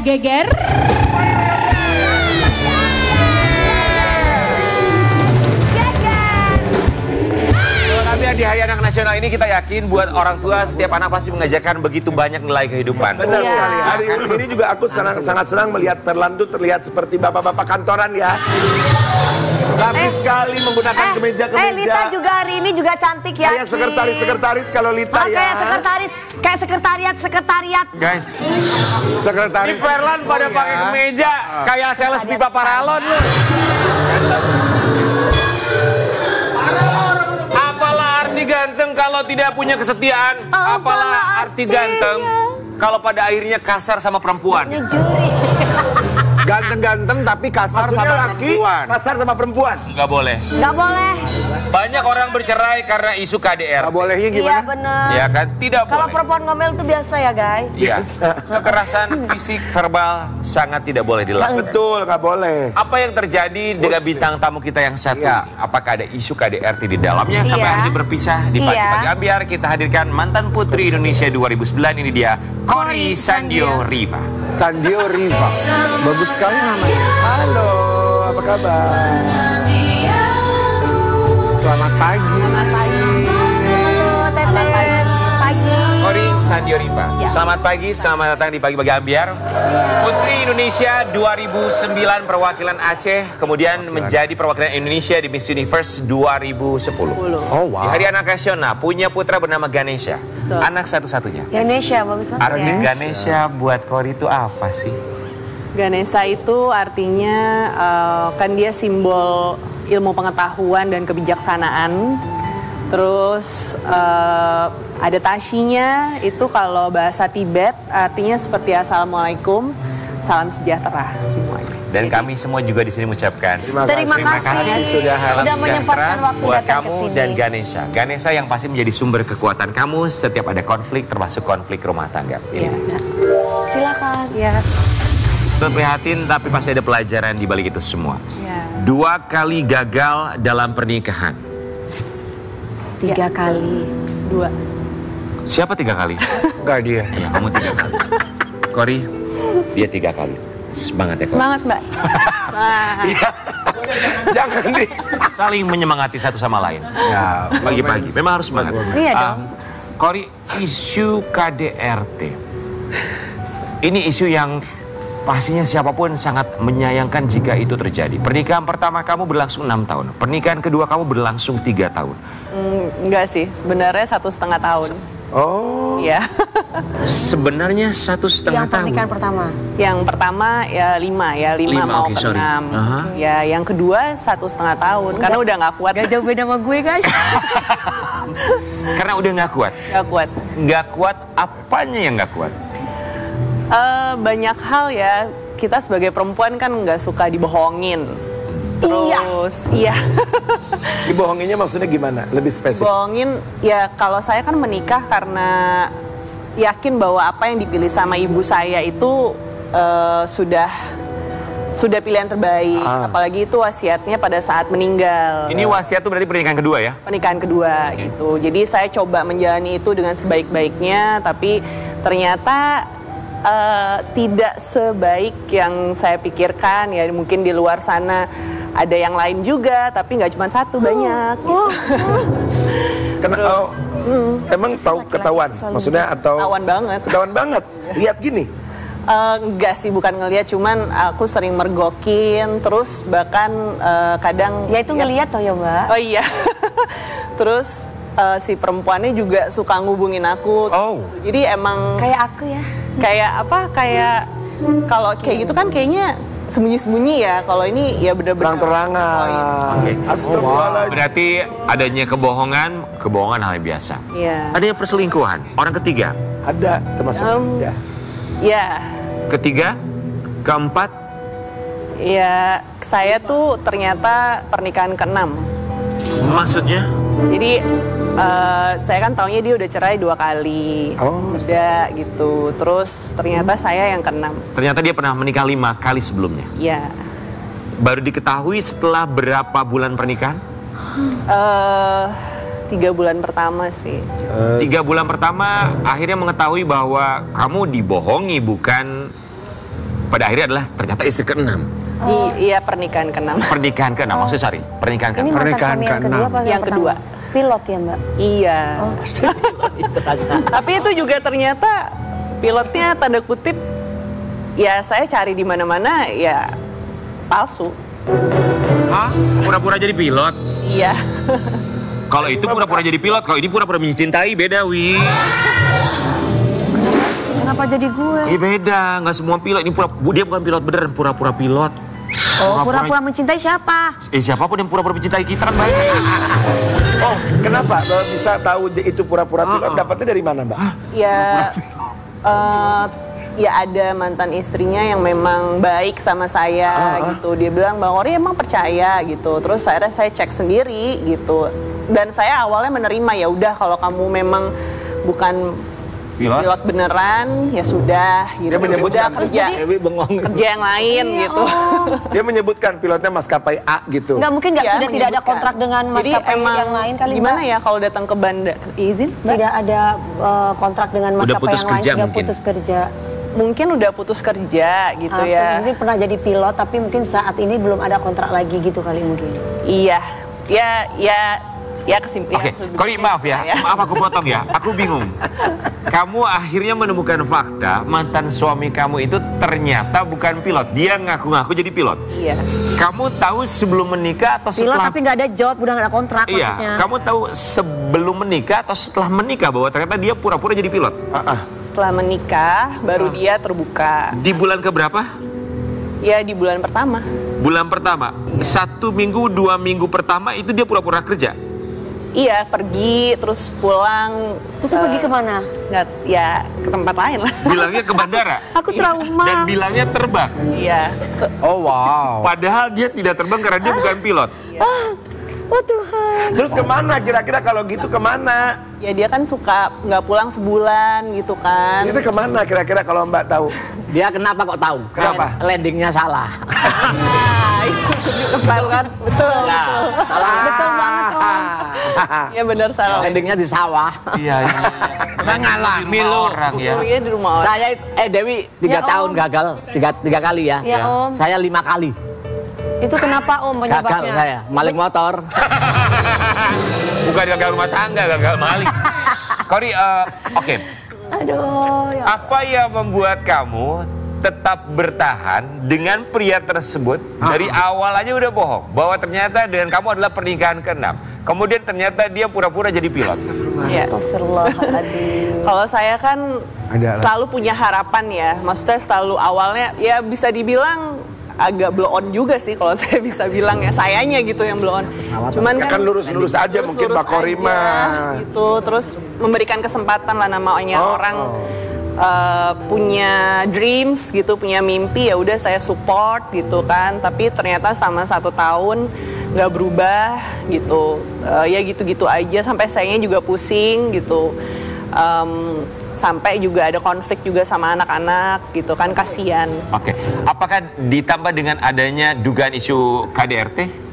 Geger. Di Hari Anak Nasional ini kita yakin buat orang tua setiap anak pasti mengajarkan begitu banyak nilai kehidupan. Benar sekali. Hari ini juga aku sangat senang melihat Perlan tuh terlihat seperti bapak-bapak kantoran ya. Rapi sekali menggunakan kemeja-kemeja. Lita juga hari ini juga cantik ya. Kayak sekretaris kalau Lita ya. Kayak sekretariat. Guys, Sekretaris. di Perlan pada pakai kemeja kayak sales pipa paralon loh. Ganteng kalau tidak punya kesetiaan. Apalah arti ganteng kalau pada akhirnya kasar sama perempuan. Ganteng-ganteng tapi kasar sama perempuan. Kasar sama perempuan. Nggak boleh. Nggak boleh. Banyak orang bercerai karena isu KDR. Nggak bolehnya gimana? Iya benar. Ya kan? Tidak boleh. Kalau perempuan ngomel itu biasa ya guys. Iya. Kekerasan fisik verbal sangat tidak boleh dilakukan. Betul, nggak boleh. Apa yang terjadi dengan bintang tamu kita yang satu? Iya. Apakah ada isu KDRT di dalamnya sampai Iya. akhirnya berpisah di pagi-pagi ambiar? Kita hadirkan mantan Putri Indonesia 2009. Ini dia Cory Sandio Riva. Sandio Riva. Bagus sekali namanya. Halo, apa kabar? Selamat pagi. Cory Sandio Riva. Selamat pagi, selamat datang di Pagi-Pagi Ambiar. Putri Indonesia 2009 perwakilan Aceh, kemudian menjadi perwakilan Indonesia di Miss Universe 2010. Oh wow. Di Hari Anak Nasional punya putra bernama Ganesha. Anak satu-satunya. Ganesha bagus banget Arti ya. Ganesha buat Cory itu apa sih? Ganesha itu artinya kan dia simbol ilmu pengetahuan dan kebijaksanaan. Terus ada tashinya itu kalau bahasa Tibet artinya seperti Assalamualaikum, salam sejahtera semuanya. Dan kami semua juga di sini mengucapkan Terima kasih sudah sudah menyempatkan waktu buat datang kamu ke sini. dan Ganesha. Ganesha yang pasti menjadi sumber kekuatan kamu setiap ada konflik, termasuk konflik rumah tangga. Iya. Silakan ya. Prihatin tapi pasti ada pelajaran di balik itu semua. Ya. 2 kali gagal dalam pernikahan. 3 kali. 2. Siapa 3 kali? Enggak dia. Ya, kamu 3 kali. Cory, dia 3 kali. Semangat ya, Cory. Semangat Mbak. Semangat. Jangan di. Saling menyemangati satu sama lain. Ya, Pagi-pagi, memang harus semangat. Iya dong. Cory, isu KDRT. Ini isu yang pastinya siapapun sangat menyayangkan jika itu terjadi. Pernikahan pertama kamu berlangsung 6 tahun. Pernikahan kedua kamu berlangsung 3 tahun. Enggak sih, sebenarnya 1,5 tahun. Oh. Ya. Sebenarnya 1,5 Yang tahun. pernikahan pertama. Yang pertama ya 5 mau oke, ke sorry. 6. Aha. Ya yang kedua 1,5 tahun karena udah nggak kuat. Gak jauh beda sama gue guys. Karena udah nggak kuat. Nggak kuat. Nggak kuat, apanya yang nggak kuat? Banyak hal ya, kita sebagai perempuan kan nggak suka dibohongin. Terus, iya. Dibohonginnya maksudnya gimana? Lebih spesifik. Bohongin, ya kalau saya kan menikah karena yakin bahwa apa yang dipilih sama ibu saya itu sudah pilihan terbaik. Apalagi itu wasiatnya pada saat meninggal. Ini wasiat tuh berarti pernikahan kedua ya? Pernikahan kedua gitu. Jadi saya coba menjalani itu dengan sebaik-baiknya, tapi ternyata tidak sebaik yang saya pikirkan. Ya mungkin di luar sana ada yang lain juga, tapi nggak cuma satu, banyak. Gitu. Emang tahu ketahuan? Maksudnya atau? Ketahuan banget. Ketahuan banget. Lihat gini. Enggak sih, bukan ngelihat, cuman aku sering mergokin, terus bahkan kadang. Ya itu ngeliat toh ya Mbak. Oh iya. Terus si perempuannya juga suka ngubungin aku. Oh. Jadi emang Kayak aku ya. kayak apa? Kayak kalau kayak gitu kan kayaknya sembunyi-sembunyi ya. Kalau ini ya bener-bener Terang-terangan. Oke. Astagfirullahaladzim. Berarti adanya kebohongan hal yang biasa. Iya. Adanya perselingkuhan, orang ketiga. Ada termasuk. Ya. Ya. Ketiga, keempat, Ya, saya tuh ternyata pernikahan ke-6. maksudnya? Jadi saya kan taunya dia udah cerai 2 kali. Oh, udah gitu. Terus ternyata saya yang ke-6. Ternyata dia pernah menikah 5 kali sebelumnya. Ya. Baru diketahui setelah berapa bulan pernikahan? 3 bulan pertama sih. 3 bulan pertama akhirnya mengetahui bahwa kamu dibohongi, bukan pada akhirnya adalah ternyata istri ke-6. Iya, pernikahan ke-6. Pernikahan ke-6, maksud sorry, pernikahan Ini ke-6. mantan Pernikahan suami yang ke-6. kedua apa Yang kedua. pertama? Pilot ya Mbak? Iya. Oh. Tapi itu juga ternyata pilotnya tanda kutip ya saya cari di mana-mana ya palsu. Hah? Pura-pura jadi pilot? Iya. Kalau itu pura-pura jadi pilot, kalau ini pura-pura mencintai beda, Wi. Kenapa jadi gue? Beda, nggak semua pilot. Ini dia bukan pilot beneran, pura-pura pilot. Oh, pura-pura mencintai siapa? Siapapun yang pura-pura mencintai kita kan baik. Oh, kenapa bisa tahu itu pura-pura pilot? Dapatnya dari mana, Mbak? Ya ya ada mantan istrinya yang memang baik sama saya gitu. Dia bilang Bang Ori emang percaya gitu. Terus akhirnya saya cek sendiri gitu. Dan saya awalnya menerima ya udah kalau kamu memang bukan pilot beneran ya sudah gitu. Dia menyebutkan udah kerja yang lain gitu. Dia menyebutkan pilotnya maskapai A gitu. Enggak mungkin Ya, sudah tidak ada menyebutkan. kontrak dengan Jadi maskapai emang yang lain kali gimana Mbak? ya kalau datang ke bandara izin? Tidak ada kontrak dengan maskapai putus yang lain, kerja sudah mungkin. putus kerja. Mungkin udah putus kerja gitu Atau ya. mungkin pernah jadi pilot tapi mungkin saat ini belum ada kontrak lagi gitu kali mungkin. Iya. Ya kesimpulan. Oke, Kori maaf ya, maaf aku potong ya, aku bingung. Kamu akhirnya menemukan fakta mantan suami kamu itu ternyata bukan pilot. Dia ngaku-ngaku jadi pilot. Iya. Kamu tahu sebelum menikah atau Pilot setelah? tapi nggak ada job, udah nggak ada kontrak Iya, maksudnya. kamu tahu sebelum menikah atau setelah menikah bahwa ternyata dia pura-pura jadi pilot? Setelah menikah baru dia terbuka. Di bulan keberapa? Ya di bulan pertama. Bulan pertama. 1 minggu, 2 minggu pertama itu dia pura-pura kerja. Iya pergi terus pulang. Terus pergi kemana? Nggak, ya ke tempat lain lah. Bilangnya ke bandara. Aku trauma. Dan bilangnya terbang. Iya. Oh wow. Padahal dia tidak terbang karena dia bukan pilot. Oh Tuhan. Terus kemana kira-kira kalau gitu kemana? Ya dia kan suka nggak pulang sebulan gitu kan. Itu kemana kira-kira kalau Mbak tahu? Dia kenapa kok tahu? Kenapa? Landingnya salah. Nah, itu betul kan? Betul. Salah. Betul banget Om. Ya benar salah. Landingnya di sawah. Iya, iya. Kan ngalami lu. Orang ya. Iya di rumah orang. Saya Dewi 3 Ya, tahun Om. gagal, tiga kali ya. Ya, Om. Saya 5 kali Itu kenapa Om gagal penyebabnya? saya, maling motor. Bukan gagal rumah tangga, gagal maling. Kori, oke. Aduh. Ya. Apa yang membuat kamu tetap bertahan dengan pria tersebut dari awal aja udah bohong bahwa ternyata dengan kamu adalah pernikahan ke-6. Kemudian ternyata dia pura-pura jadi pilot. Iya. Astagfirullahaladzim. Kalau saya kan Ada selalu punya harapan ya. Maksudnya selalu awalnya ya bisa dibilang agak blow on juga sih kalau saya bisa bilang ya, sayanya gitu yang blow on. Cuman Ya kan lurus-lurus aja mungkin Mbak Kori aja, mah. gitu. Terus memberikan kesempatan lah namanya orang punya dreams gitu, punya mimpi, ya udah saya support gitu kan. Tapi ternyata selama 1 tahun nggak berubah gitu. Ya gitu-gitu aja sampai sayanya juga pusing gitu. Sampai juga ada konflik juga sama anak-anak gitu kan, kasihan. Oke. Apakah ditambah dengan adanya dugaan isu KDRT?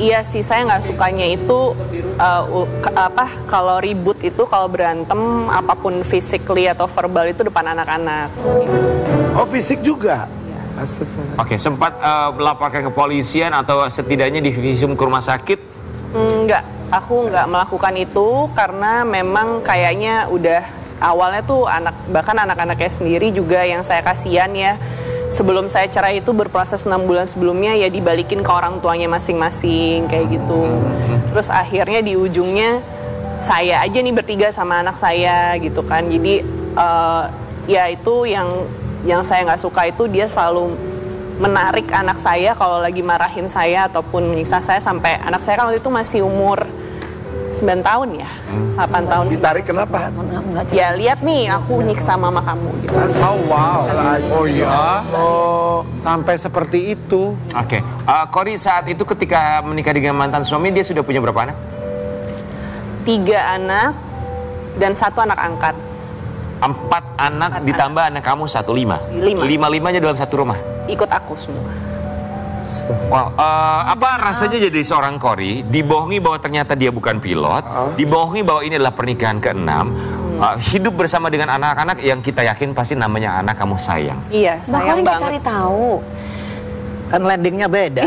Iya sih, saya nggak sukanya itu kalau ribut itu, kalau berantem apapun physically atau verbal itu depan anak-anak. Oh fisik juga? Astagfirullah. Oke, sempat melaporkan ke kepolisian atau setidaknya divisum ke rumah sakit? Enggak, aku nggak melakukan itu karena memang kayaknya udah awalnya tuh bahkan anak-anaknya sendiri juga yang saya kasihan ya. Sebelum saya cerai itu berproses 6 bulan sebelumnya ya dibalikin ke orang tuanya masing-masing kayak gitu. Terus akhirnya di ujungnya saya aja nih bertiga sama anak saya gitu kan. Jadi ya itu yang saya nggak suka itu dia selalu menarik anak saya kalau lagi marahin saya ataupun menyiksa saya, sampai anak saya kan waktu itu masih umur 9 tahun ya, 8 tahun. Ditarik kenapa? Ya lihat nih aku nyiksa mama kamu gitu. Oh wow. Oh iya. Oh. Sampai seperti itu. Oke. Kori saat itu ketika menikah dengan mantan suami dia sudah punya berapa anak? 3 anak dan 1 anak angkat. 4 anak ditambah anak kamu 1, 5. 5-5-nya dalam satu rumah. Ikut aku semua. Wow, apa rasanya jadi seorang Kori dibohongi bahwa ternyata dia bukan pilot, dibohongi bahwa ini adalah pernikahan ke-6, hidup bersama dengan anak-anak yang kita yakin pasti namanya anak kamu sayang. Iya, Mbak sayang Kori nggak banget. cari tahu. Kan landingnya beda.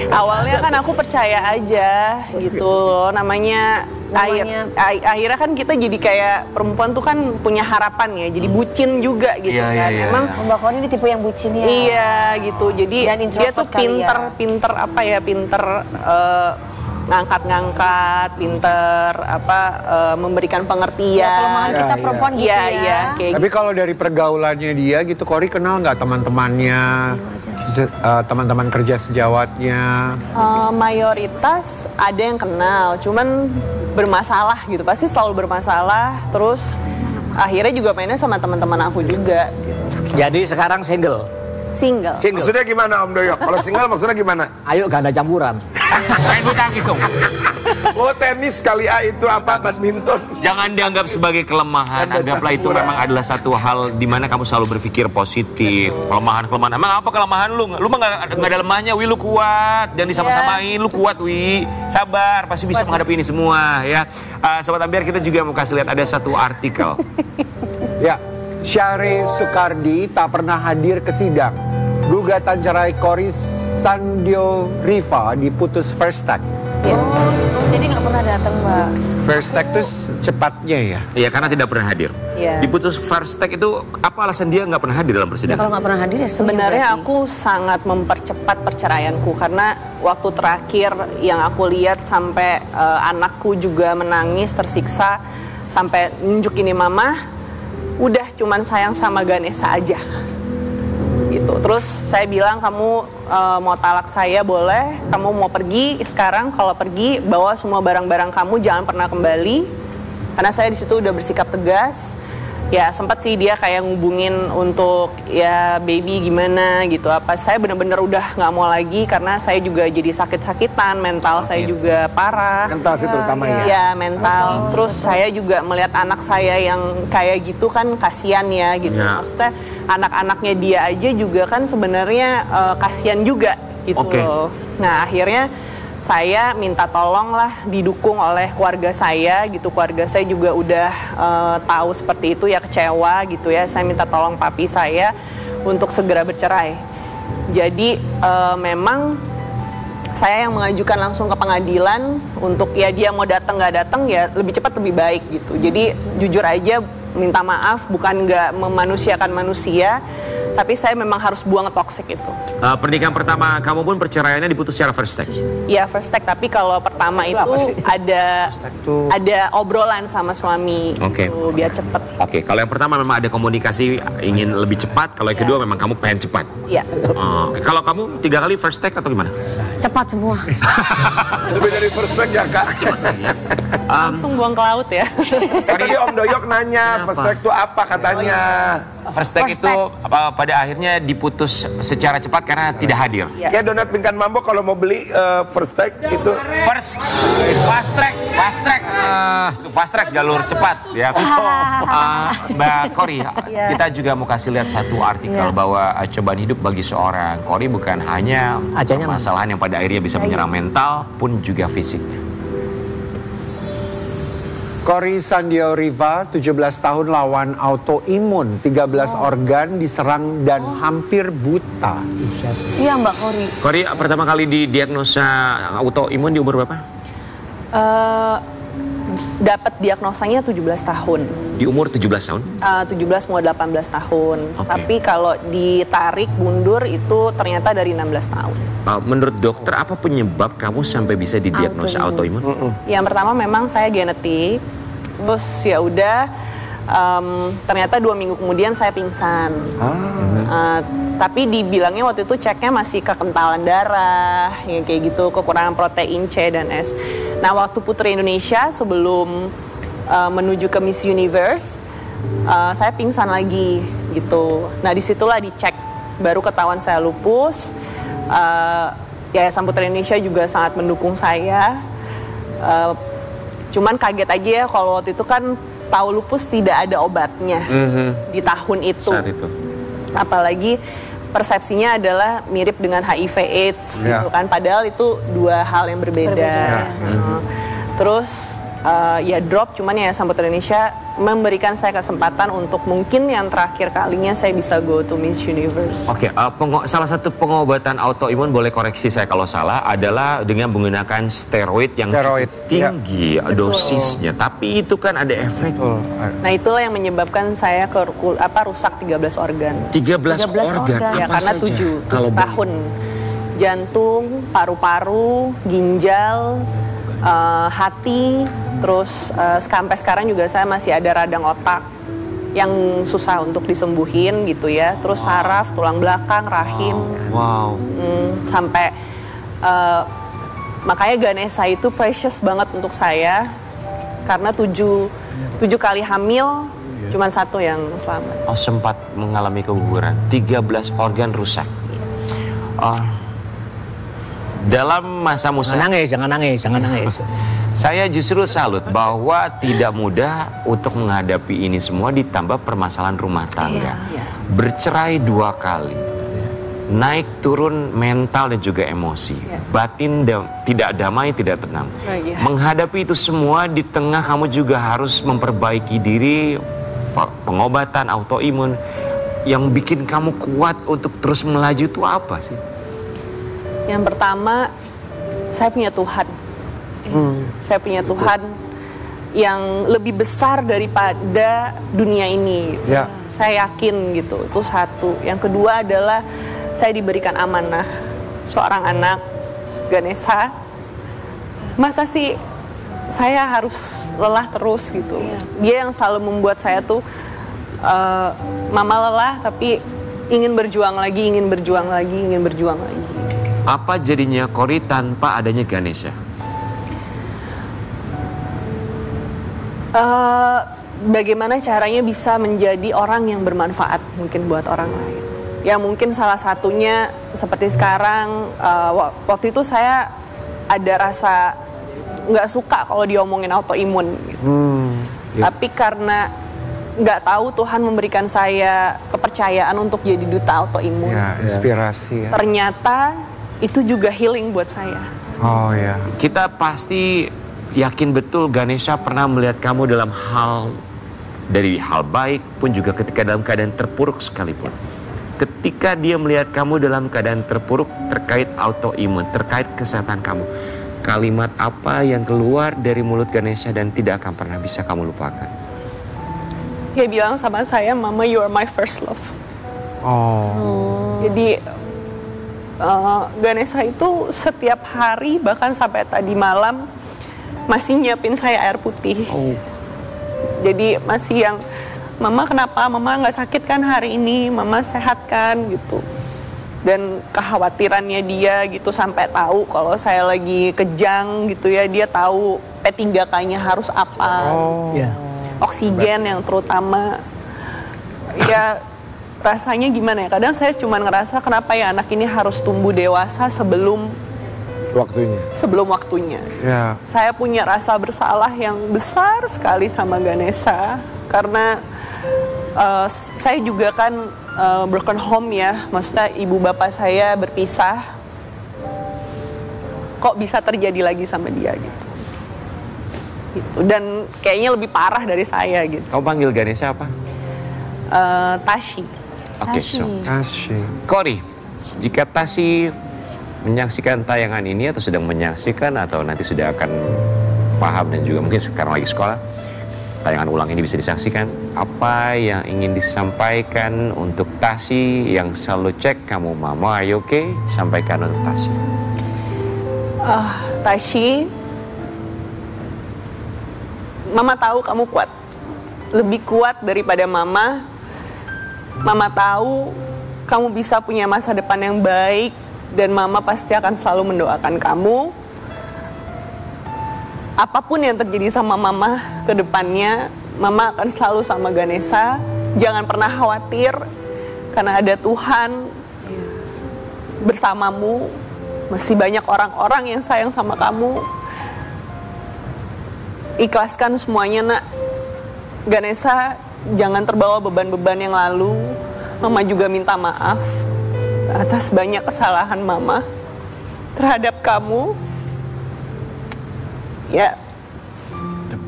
Awalnya kan aku percaya aja gitu loh, namanya akhirnya kan kita jadi kayak perempuan tuh kan punya harapan ya, jadi bucin juga gitu Iya, kan. iya, Emang Mbak Kori ini tipe yang bucin ya. iya gitu, jadi Dan dia tuh introvert kali ya. pinter apa ya, pinter ngangkat-ngangkat, pinter memberikan pengertian. Ya, kelemahan kita perempuan gitu Iya, ya. iya, kayak Tapi kalau dari pergaulannya dia gitu, Kori kenal nggak teman-temannya, teman-teman kerja sejawatnya? mayoritas ada yang kenal, cuman bermasalah gitu, pasti selalu bermasalah. Terus akhirnya juga mainnya sama teman-teman aku juga gitu. Jadi sekarang single. Single. Maksudnya gimana Om Doyok? Kalau single maksudnya gimana? Ayo gak ada campuran. Main bulu tangkis dong. Oh tenis kali A itu apa? Badminton. Jangan dianggap sebagai kelemahan, anggaplah itu memang adalah satu hal di mana kamu selalu berpikir positif. Kelemahan-kelemahan, emang apa kelemahan lu? Lu mah nggak ada lemahnya, Wi, lu kuat. Jangan disama-samain, lu kuat, Wi. Sabar, pasti bisa menghadapi ini semua ya. Sobat Ambiar, kita juga mau kasih lihat ada satu artikel. Ya, Syahri Soekardi tak pernah hadir ke sidang. Gugatan cerai Kori Sandio Riva diputus first take. Oh, jadi nggak pernah datang Mbak. First take itu cepatnya ya. Iya, karena tidak pernah hadir. Iya. Diputus first take itu apa alasan dia nggak pernah hadir dalam Ya persidangan? kalau nggak pernah hadir ya Sebenarnya berarti. aku sangat mempercepat perceraianku karena waktu terakhir yang aku lihat sampai anakku juga menangis tersiksa sampai nunjuk ini mama, udah cuman sayang sama Ganesha aja. Gitu. Terus saya bilang kamu mau talak saya boleh, kamu mau pergi sekarang, kalau pergi bawa semua barang-barang kamu, jangan pernah kembali. Karena saya di situ udah bersikap tegas. Ya sempat sih dia kayak ngubungin untuk ya baby gimana gitu apa. Saya bener-bener udah nggak mau lagi karena saya juga jadi sakit-sakitan, mental saya juga parah. Mental sih terutama ya. Ya mental. Terus saya juga melihat anak saya yang kayak gitu kan kasihan ya gitu. Ya. Maksudnya anak-anaknya dia aja juga kan sebenarnya kasihan juga gitu Oke. loh. Nah akhirnya saya minta tolong lah didukung oleh keluarga saya gitu. Keluarga saya juga udah tahu seperti itu ya, kecewa gitu ya. Saya minta tolong papi saya untuk segera bercerai. Jadi memang saya yang mengajukan langsung ke pengadilan untuk ya dia mau datang nggak datang ya lebih cepat lebih baik gitu. Jadi jujur aja minta maaf, bukan nggak memanusiakan manusia, tapi saya memang harus buang toxic itu. Pernikahan pertama kamu pun perceraiannya diputus secara first take. Ya first take, tapi kalau pertama itu ada obrolan sama suami, Oke. gitu, biar cepet. Oke, kalau yang pertama memang ada komunikasi ingin lebih cepat, kalau yang kedua memang kamu pengen cepat. Iya. Oke. Kalau kamu 3 kali first take atau gimana? Cepat semua. Lebih dari first take ya Kak. Langsung buang ke laut ya. Tadi Om Doyok nanya first take itu apa katanya. First take itu pada akhirnya diputus secara cepat karena tidak hadir. Iya. Kayak Donat Bingkan Mambo kalau mau beli first take itu Fast track. Itu fast track jalur cepat ya. Mbak Kori, kita juga mau kasih lihat satu artikel bahwa cobaan hidup bagi seorang Kori bukan hanya permasalahan yang pada akhirnya bisa menyerang mental pun juga fisik. Kori Sandio Riva, 17 tahun lawan autoimun, 13 organ diserang dan hampir buta. Iya Mbak Kori. Kori pertama kali didiagnosa autoimun di umur berapa? Dapat diagnosanya 17 tahun. Di umur 17 tahun? 17 mau 18 tahun. Oke. Tapi kalau ditarik mundur itu ternyata dari 16 tahun. Menurut dokter apa penyebab kamu sampai bisa didiagnosa autoimun? Yang pertama memang saya genetik. Terus ya udah ternyata 2 minggu kemudian saya pingsan. Tapi dibilangnya waktu itu ceknya masih kekentalan darah, ya kayak gitu, kekurangan protein C dan S. Nah waktu Putri Indonesia sebelum menuju ke Miss Universe, saya pingsan lagi gitu. Nah disitulah dicek, baru ketahuan saya lupus. Yayasan Putri Indonesia juga sangat mendukung saya. Cuman kaget aja ya kalau waktu itu kan tahu lupus tidak ada obatnya di tahun itu. Saat itu. Apalagi persepsinya adalah mirip dengan HIV/AIDS Ya. gitu kan, padahal itu 2 hal yang berbeda. Terus ya drop, cuman ya Samput Indonesia memberikan saya kesempatan untuk mungkin yang terakhir kalinya saya bisa go to Miss Universe. Oke, salah satu pengobatan autoimun, boleh koreksi saya kalau salah, adalah dengan menggunakan steroid yang cukup tinggi dosisnya. Tapi itu kan ada efek. Nah itulah yang menyebabkan saya rusak 13 organ. 13 organ? Ya, apa karena saja? 7 Kalau tahun. Jantung, paru-paru, ginjal, hati, terus sampai sekarang juga saya masih ada radang otak yang susah untuk disembuhin gitu ya. Terus saraf, tulang belakang, rahim. Wow. Sampai makanya Ganesha itu precious banget untuk saya karena 7 kali hamil, cuman 1 yang selamat. Oh, sempat mengalami keguguran. 13 organ rusak. Dalam masa muda, Jangan nangis. saya justru salut bahwa tidak mudah untuk menghadapi ini semua, ditambah permasalahan rumah tangga. Bercerai 2 kali, naik turun mental dan juga emosi, batin tidak damai, tidak tenang. Menghadapi itu semua di tengah kamu juga harus memperbaiki diri, pengobatan autoimun. Yang bikin kamu kuat untuk terus melaju itu apa sih? Yang pertama, saya punya Tuhan. Saya punya Tuhan yang lebih besar daripada dunia ini. Saya yakin gitu, itu satu. Yang kedua adalah saya diberikan amanah seorang anak Ganesha. Masa sih saya harus lelah terus gitu? Dia yang selalu membuat saya tuh mama lelah tapi ingin berjuang lagi, ingin berjuang lagi, ingin berjuang lagi. Apa jadinya Cory tanpa adanya Ganesha? Bagaimana caranya bisa menjadi orang yang bermanfaat mungkin buat orang lain. Ya mungkin salah satunya seperti sekarang, waktu itu saya ada rasa nggak suka kalau diomongin autoimun gitu. Tapi karena nggak tahu Tuhan memberikan saya kepercayaan untuk jadi duta autoimun. Inspirasi. Ternyata itu juga healing buat saya. Kita pasti yakin betul Ganesha pernah melihat kamu dalam hal, dari hal baik pun juga ketika dalam keadaan terpuruk sekalipun. Ketika dia melihat kamu dalam keadaan terpuruk terkait autoimun, terkait kesehatan kamu, kalimat apa yang keluar dari mulut Ganesha dan tidak akan pernah bisa kamu lupakan? Dia bilang sama saya, Mama, you are my first love. Jadi Ganesha itu setiap hari bahkan sampai tadi malam masih nyiapin saya air putih. Jadi masih yang, Mama kenapa? Mama nggak sakit kan hari ini? Mama sehat kan? Gitu. Dan kekhawatirannya dia gitu sampai tahu kalau saya lagi kejang gitu ya, dia tahu P3K-nya harus apa. Oksigen yang terutama. Ya rasanya gimana ya? Kadang saya cuma ngerasa kenapa ya anak ini harus tumbuh dewasa sebelum waktunya. Saya punya rasa bersalah yang besar sekali sama Ganesha karena saya juga kan broken home ya, maksudnya ibu bapak saya berpisah. Kok bisa terjadi lagi sama dia gitu. Dan kayaknya lebih parah dari saya gitu. Kamu panggil Ganesha apa? Tashi. Oke, Tashi. Cory, jika Tashi menyaksikan tayangan ini atau sedang menyaksikan atau nanti sudah akan paham dan juga mungkin sekarang lagi sekolah, tayangan ulang ini bisa disaksikan, apa yang ingin disampaikan untuk Tashi yang selalu cek kamu, Mama, are you okay? Sampaikan untuk Tashi. Tashi, Mama tahu kamu kuat, lebih kuat daripada Mama. Mama tahu kamu bisa punya masa depan yang baik dan Mama pasti akan selalu mendoakan kamu. Apapun yang terjadi sama Mama ke depannya, Mama akan selalu sama Ganesha. Jangan pernah khawatir karena ada Tuhan bersamamu. Masih banyak orang-orang yang sayang sama kamu. Ikhlaskan semuanya, Nak. Ganesha, jangan terbawa beban-beban yang lalu. Mama juga minta maaf atas banyak kesalahan Mama terhadap kamu. Ya,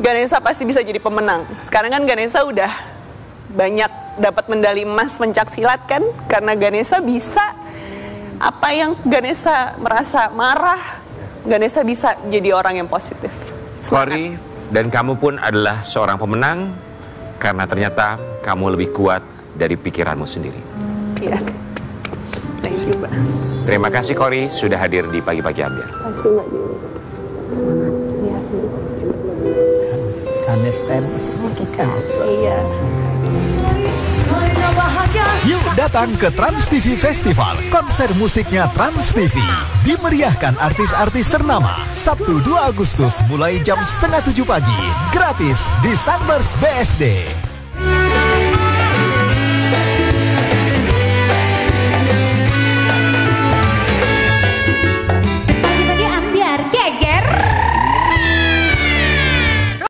Ganesha pasti bisa jadi pemenang. Sekarang kan Ganesha udah banyak dapat medali emas pencak silat kan, karena Ganesha bisa apa yang Ganesha merasa marah, Ganesha bisa jadi orang yang positif. Cory, dan kamu pun adalah seorang pemenang karena ternyata kamu lebih kuat dari pikiranmu sendiri. Iya. Thank you, Mbak. Terima kasih Cory sudah hadir di Pagi-Pagi Ambiar. Terima kasih, Mbak. Semangat. Iya. Iya. Yuk datang ke Trans TV Festival, konser musiknya Trans TV. Dimeriahkan artis-artis ternama. Sabtu 2 Agustus mulai jam 6:30 pagi, gratis di Sunburst BSD.